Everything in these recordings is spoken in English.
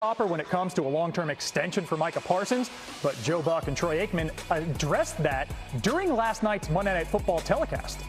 when it comes to a long-term extension for Micah Parsons, but Joe Buck and Troy Aikman addressed that during last night's Monday Night Football telecast.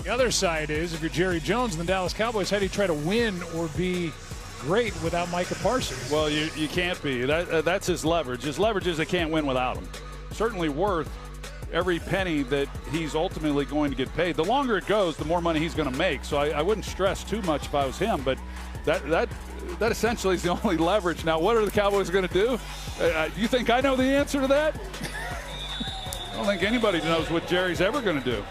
The other side is, if you're Jerry Jones and the Dallas Cowboys, how do you try to win or be great without Micah Parsons? Well, you can't be. That's his leverage. His leverage is they can't win without him. Certainly worth every penny that he's ultimately going to get paid. The longer it goes, the more money he's going to make. So I wouldn't stress too much if I was him, but that essentially is the only leverage. Now, what are the Cowboys going to do? You think I know the answer to that? I don't think anybody knows what Jerry's ever going to do.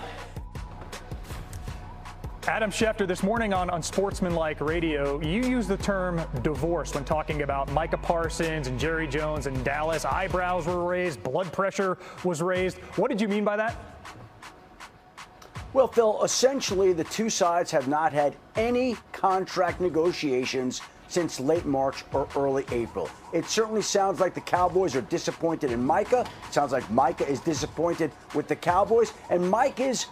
Adam Schefter, this morning on Sportsmanlike Radio, you used the term divorce when talking about Micah Parsons and Jerry Jones and Dallas. Eyebrows were raised, blood pressure was raised. What did you mean by that? Well, Phil, essentially the two sides have not had any contract negotiations since late March or early April. It certainly sounds like the Cowboys are disappointed in Micah. It sounds like Micah is disappointed with the Cowboys. And Micah's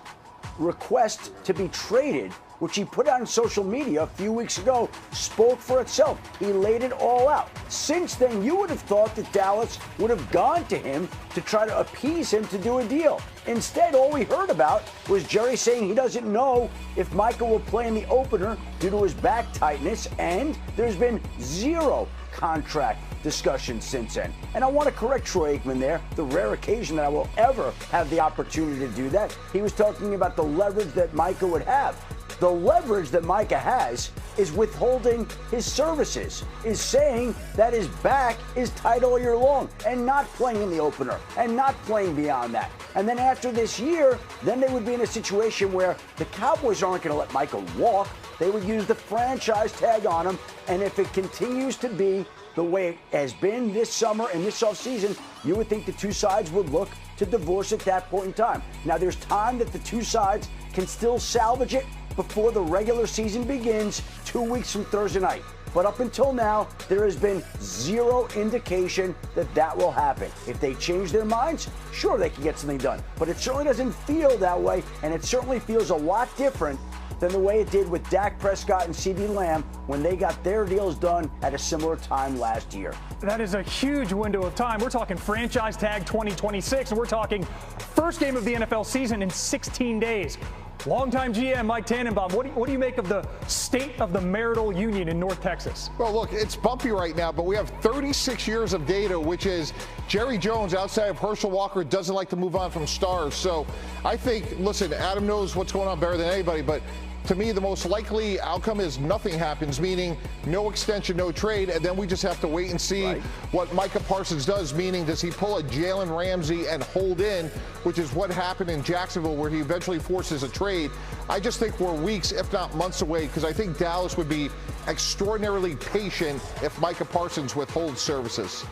request to be traded, which he put out on social media a few weeks ago, spoke for itself. He laid it all out. Since then, you would have thought that Dallas would have gone to him to try to appease him to do a deal. Instead, all we heard about was Jerry saying he doesn't know if Micah will play in the opener due to his back tightness, and there's been zero contract discussion since then. And I want to correct Troy Aikman there, the rare occasion that I will ever have the opportunity to do that. He was talking about the leverage that Micah would have. The leverage that Micah has is withholding his services, is saying that his back is tight all year long and not playing in the opener and not playing beyond that. And then after this year, then they would be in a situation where the Cowboys aren't going to let Micah walk. They would use the franchise tag on him. And if it continues to be the way it has been this summer and this offseason, you would think the two sides would look to divorce at that point in time. Now, there's time that the two sides can still salvage it before the regular season begins 2 weeks from Thursday night. But up until now, there has been zero indication that that will happen. If they change their minds, sure, they can get something done. But it certainly doesn't feel that way, and it certainly feels a lot different than the way it did with Dak Prescott and CeeDee Lamb when they got their deals done at a similar time last year. That is a huge window of time. We're talking franchise tag 2026, and we're talking first game of the NFL season in 16 days. Longtime GM Mike Tannenbaum, what do you make of the state of the marital union in North Texas? Well, look, it's bumpy right now, but we have 36 years of data, which is Jerry Jones, outside of Herschel Walker, doesn't like to move on from stars. So I think, listen, Adam knows what's going on better than anybody, but to me, the most likely outcome is nothing happens, meaning no extension, no trade, and then we just have to wait and see what Micah Parsons does, meaning does he pull a Jalen Ramsey and hold in, which is what happened in Jacksonville where he eventually forces a trade. I just think we're weeks, if not months away, because I think Dallas would be extraordinarily patient if Micah Parsons withholds services.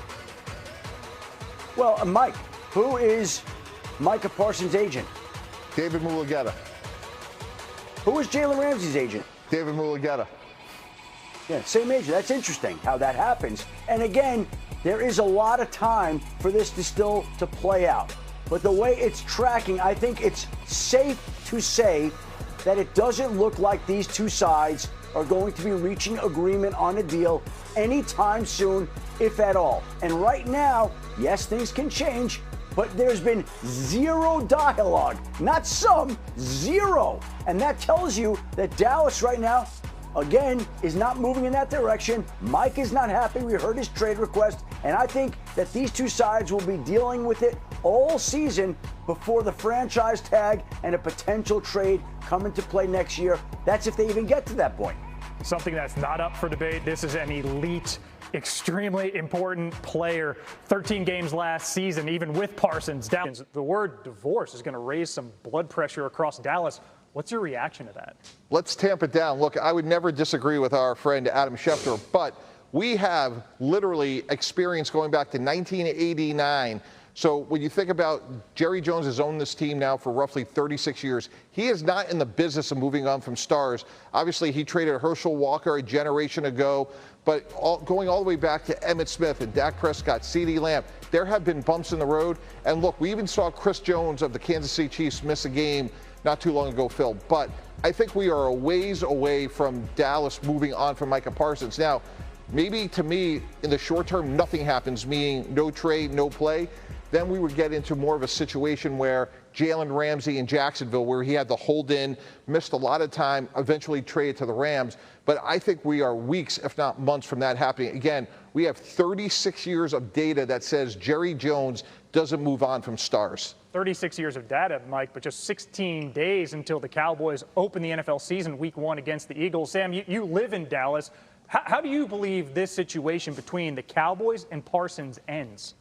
Well, Mike, who is Micah Parsons' agent? David Mulugheta. Who is Jalen Ramsey's agent? David Mulugheta. Yeah, same agent. That's interesting how that happens. And again, there is a lot of time for this to play out. But the way it's tracking, I think it's safe to say that it doesn't look like these two sides are going to be reaching agreement on a deal anytime soon, if at all. And right now, yes, things can change, but there's been zero dialogue, not some, zero. And that tells you that Dallas right now, again, is not moving in that direction. Mike is not happy. We heard his trade request. And I think that these two sides will be dealing with it all season before the franchise tag and a potential trade come into play next year. That's if they even get to that point. Something that's not up for debate. This is an elite, extremely important player. 13 games last season, even with Parsons. The word divorce is going to raise some blood pressure across Dallas. What's your reaction to that? Let's tamp it down. Look, I would never disagree with our friend Adam Schefter, but we have literally experience going back to 1989. So when you think about Jerry Jones has owned this team now for roughly 36 years, he is not in the business of moving on from stars. Obviously, he traded Herschel Walker a generation ago, but going all the way back to Emmitt Smith and Dak Prescott, CeeDee Lamb, there have been bumps in the road. And look, we even saw Chris Jones of the Kansas City Chiefs miss a game not too long ago, Phil. But I think we are a ways away from Dallas moving on from Micah Parsons. Now, maybe to me, in the short term, nothing happens, meaning no trade, no play. Then we would get into more of a situation where Jalen Ramsey in Jacksonville, where he had the hold in, missed a lot of time, eventually traded to the Rams. But I think we are weeks, if not months, from that happening. Again, we have 36 years of data that says Jerry Jones doesn't move on from stars. 36 years of data, Mike, but just 16 days until the Cowboys open the NFL season week 1 against the Eagles. Sam, you live in Dallas. How do you believe this situation between the Cowboys and Parsons ends?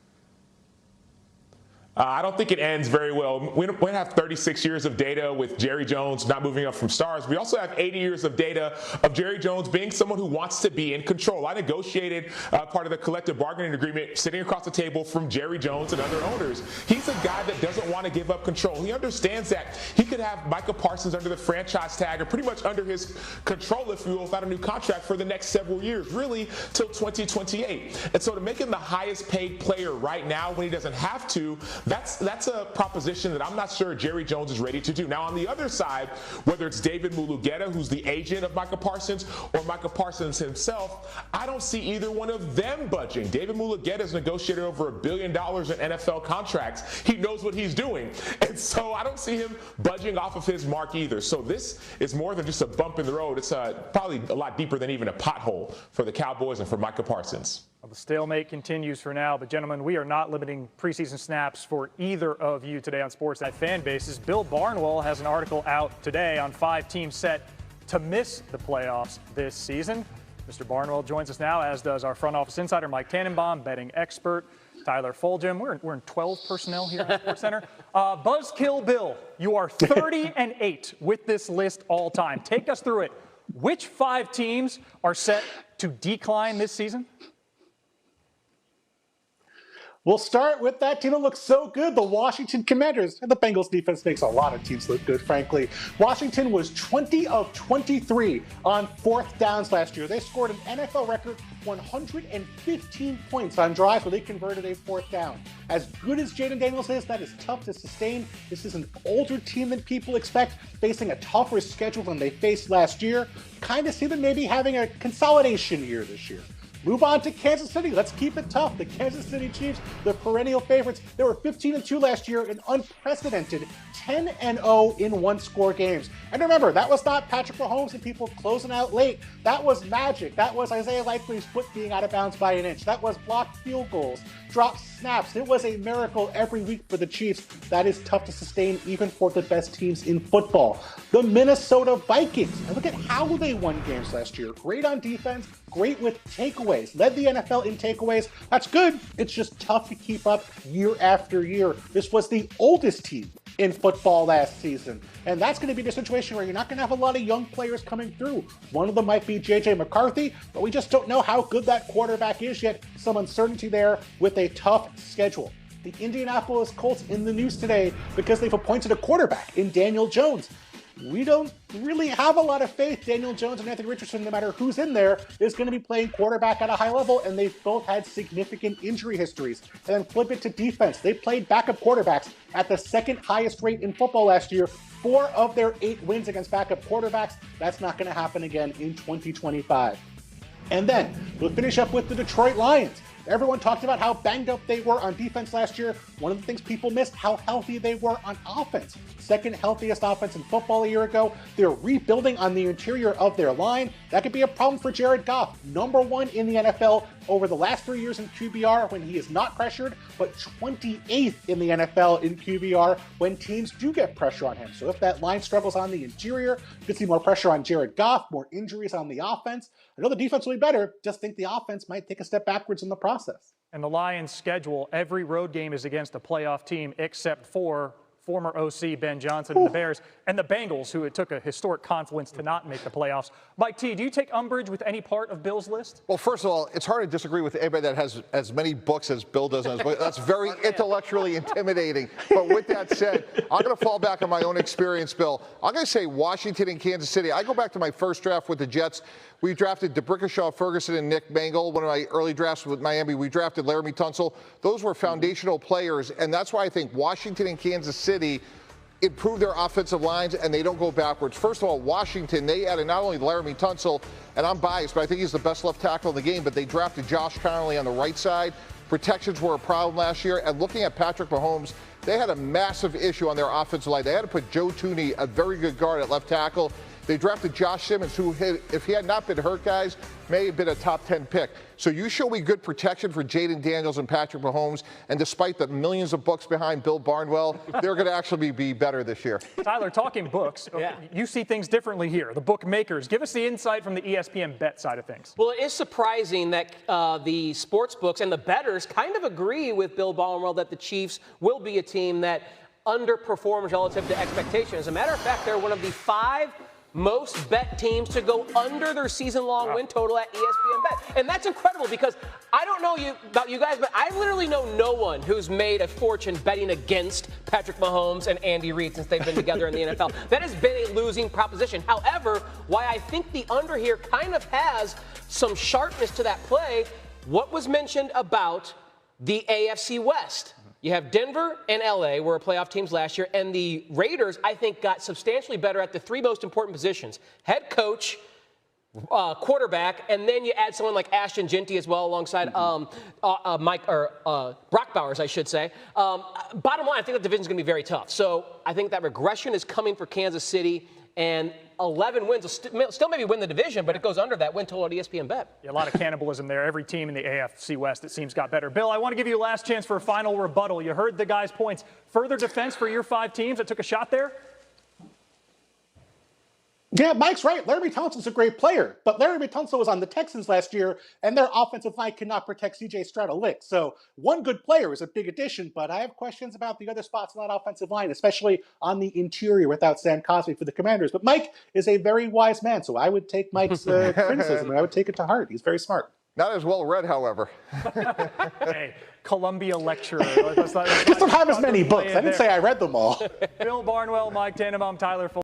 I don't think it ends very well. We have 36 years of data with Jerry Jones not moving up from stars. We also have 80 years of data of Jerry Jones being someone who wants to be in control. I negotiated part of the collective bargaining agreement sitting across the table from Jerry Jones and other owners. He's a guy that doesn't want to give up control. He understands that he could have Micah Parsons under the franchise tag or pretty much under his control, if you will, without a new contract for the next several years, really till 2028. And so to make him the highest paid player right now when he doesn't have to, that's a proposition that I'm not sure Jerry Jones is ready to do. Now, on the other side, whether it's David Mulugeta, who's the agent of Micah Parsons, or Micah Parsons himself, I don't see either one of them budging. David Mulugeta has negotiated over $1 billion in NFL contracts. He knows what he's doing. And so I don't see him budging off of his mark either. So this is more than just a bump in the road. It's probably a lot deeper than even a pothole for the Cowboys and for Micah Parsons. Well, the stalemate continues for now, but gentlemen, we are not limiting preseason snaps for either of you today on Sportsnet Fan Bases. Bill Barnwell has an article out today on 5 teams set to miss the playoffs this season. Mr. Barnwell joins us now, as does our front office insider, Mike Tannenbaum, betting expert, Tyler Fulgham. We're in 12 personnel here at SportsCenter. Buzzkill Bill, you are 30-8 with this list all time. Take us through it. Which 5 teams are set to decline this season? We'll start with that team that looks so good, the Washington Commanders. And the Bengals defense makes a lot of teams look good, frankly. Washington was 20 of 23 on 4th downs last year. They scored an NFL record 115 points on drives where they converted a 4th down. As good as Jaden Daniels is, that is tough to sustain. This is an older team than people expect, facing a tougher schedule than they faced last year. Kind of see them maybe having a consolidation year this year. Move on to Kansas City. Let's keep it tough. The Kansas City Chiefs, the perennial favorites, they were 15-2 last year in unprecedented 10-0 in one-score games. And remember, that was not Patrick Mahomes and people closing out late. That was magic. That was Isaiah Likely's foot being out of bounds by an inch. That was blocked field goals, dropped snaps. It was a miracle every week for the Chiefs. That is tough to sustain even for the best teams in football. The Minnesota Vikings. And look at how they won games last year. Great on defense, great with takeaways. Led the NFL in takeaways. That's good. It's just tough to keep up year after year. This was the oldest team in football last season. And that's going to be the situation where you're not going to have a lot of young players coming through. One of them might be J.J. McCarthy, but we just don't know how good that quarterback is yet. Some uncertainty there with a tough schedule. The Indianapolis Colts in the news today because they've appointed a quarterback in Daniel Jones. We don't really have a lot of faith Daniel Jones and Anthony Richardson, no matter who's in there, is going to be playing quarterback at a high level, and they've both had significant injury histories. And then flip it to defense. They played backup quarterbacks at the 2nd highest rate in football last year. 4 of their 8 wins against backup quarterbacks. That's not going to happen again in 2025. And then we'll finish up with the Detroit Lions. Everyone talked about how banged up they were on defense last year. One of the things people missed, how healthy they were on offense. 2nd healthiest offense in football a year ago. They're rebuilding on the interior of their line. That could be a problem for Jared Goff. Number 1 in the NFL over the last 3 years in QBR when he is not pressured, but 28th in the NFL in QBR when teams do get pressure on him. So if that line struggles on the interior, you could see more pressure on Jared Goff, more injuries on the offense. I know the defense will be better, just think the offense might take a step backwards in the process. And the Lions' schedule, every road game is against a playoff team except for former OC Ben Johnson and the Bears, and the Bengals, who it took a historic confluence to not make the playoffs. Mike T., do you take umbrage with any part of Bill's list? Well, first of all, it's hard to disagree with anybody that has as many books as Bill does on his book. That's very intellectually intimidating. But with that said, I'm going to fall back on my own experience, Bill. I'm going to say Washington and Kansas City. I go back to my first draft with the Jets. We drafted DeBrickashaw, Ferguson, and Nick Mangle. One of my early drafts with Miami, we drafted Laramie Tunsil. Those were foundational players, and that's why I think Washington and Kansas City improve their offensive lines and they don't go backwards. First of all, Washington, they added not only Laramie Tunsil, and I'm biased, but I think he's the best left tackle in the game, but they drafted Josh Connolly on the right side. Protections were a problem last year, and looking at Patrick Mahomes, they had a massive issue on their offensive line. They had to put Joe Thuney, a very good guard, at left tackle. They drafted Josh Simmons, who, if he had not been hurt, guys, may have been a top 10 pick. So you show me good protection for Jaden Daniels and Patrick Mahomes, and despite the millions of books behind Bill Barnwell, they're going to actually be better this year. Tyler, talking books, you see things differently here. The bookmakers, give us the insight from the ESPN bet side of things. Well, it is surprising that the sports books and the bettors kind of agree with Bill Barnwell that the Chiefs will be a team that underperforms relative to expectations. As a matter of fact, they're one of the 5 most bet teams to go under their season-long win total at ESPN Bet. And that's incredible because I don't know about you guys, but I literally know no one who's made a fortune betting against Patrick Mahomes and Andy Reid since they've been together in the NFL. That has been a losing proposition. However, why I think the under here kind of has some sharpness to that play, what was mentioned about the AFC West? You have Denver and LA were playoff teams last year, and the Raiders, I think, got substantially better at the 3 most important positions: head coach, quarterback, and then you add someone like Ashton Genty as well alongside Brock Bowers, I should say. Bottom line, I think the division's going to be very tough. So I think that regression is coming for Kansas City, and 11 wins will still maybe win the division, but it goes under that win total at ESPN Bet. Yeah, a lot of cannibalism there. Every team in the AFC West, it seems, got better. Bill, I want to give you a last chance for a final rebuttal. You heard the guys' points. Further defense for your 5 teams that took a shot there? Yeah, Mike's right. Laramie Tunsil's a great player, but Laramie Tunsil was on the Texans last year, and their offensive line could not protect C.J. Stroud a lick. So one good player is a big addition, but I have questions about the other spots on that offensive line, especially on the interior without Sam Cosmi for the Commanders. But Mike is a very wise man, so I would take Mike's criticism, and I would take it to heart. He's very smart. Not as well read, however. Hey, Columbia lecturer. Just don't have as many books. I didn't say I read them all. Bill Barnwell, Mike Tannenbaum, Tyler Full.